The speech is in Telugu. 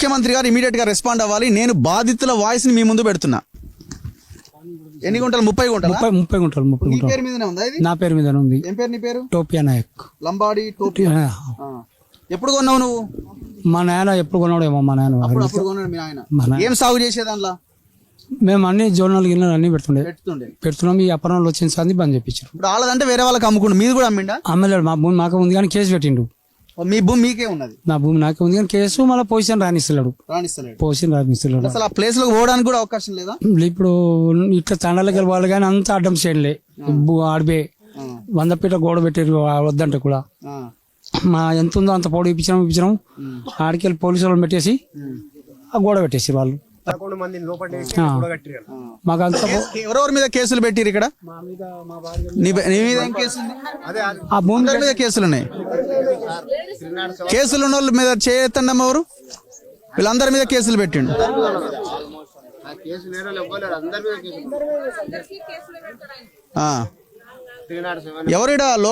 ముఖ్యమంత్రి గారు ఇమీడియట్ గా రెస్పాండ్ అవ్వాలి. నేను బాధితుల వాయిస్ ని మీ ముందు పెడుతున్నా. ఎన్ని గుంటలు? 30 గుంటలు. 30 గుంటలు. నీ పేరు మీదనే ఉందా ఇది? నా పేరు మీద ఉంది. ఏం పేరు నీ పేరు? టోపియా నాయక్. లంబాడి టోపియా. ఎప్పుడు కొన్నావు నువ్వు? మా నాయన ఎప్పుడు కొన్నాడేమో. మా నాయన అప్పుడు కొన్నాడు మీ ఆయన. ఏం సాగు చేసే దాంట్లో? మేము అన్ని జోనల్ గిన్నెలు అన్ని పెడుతుండే. పెడుతున్నాం. ఈ అప్పరంలో వచ్చిన సంది బంద్ చేయించారు. ఇప్పుడు వాళ్ళదంటే వేరే వాళ్ళకి అమ్ముకుంటు, మీది కూడా అమ్మిండా? అమ్మలేడు. మా భూమి మాకే ఉంది కానీ కేసు పెట్టిండు. మీ భూమి మీకే ఉన్నది? నా భూమి నాకే ఉంది కానీ కేసు మళ్ళీ పొజిషన్ రాణిస్తలేడు. పొజిషన్ రాణిస్తలేడు. అసలు ఆ ప్లేస్ లో పోవడానికి కూడా అవకాశం లేదా? ఇప్పుడు ఇట్లా తండాలకి వెళ్ళి కానీ అంత అడ్డం చేయలే. ఆడిపోయి 100 ఫీట్ల గోడ పెట్టారు వద్దంటే కూడా. మా ఎంత ఉందో అంత పొడి ఇప్పించినాం. ఆడికెళ్ళి పోలీసు వాళ్ళని పెట్టేసి ఆ గోడ పెట్టేసి వాళ్ళు మాకు అంత. ఎవరెవరి మీద కేసులు పెట్టిరు ఇక్కడ? నీ మీద ఏం కేసు? ఆ భూమి మీద కేసులు ఉన్నాయి. కేసులు ఉన్న వాళ్ళ మీద చేయొద్దండి ఎవరు? వీళ్ళందరి మీద కేసులు పెట్టిండు. ఎవరు లోకల్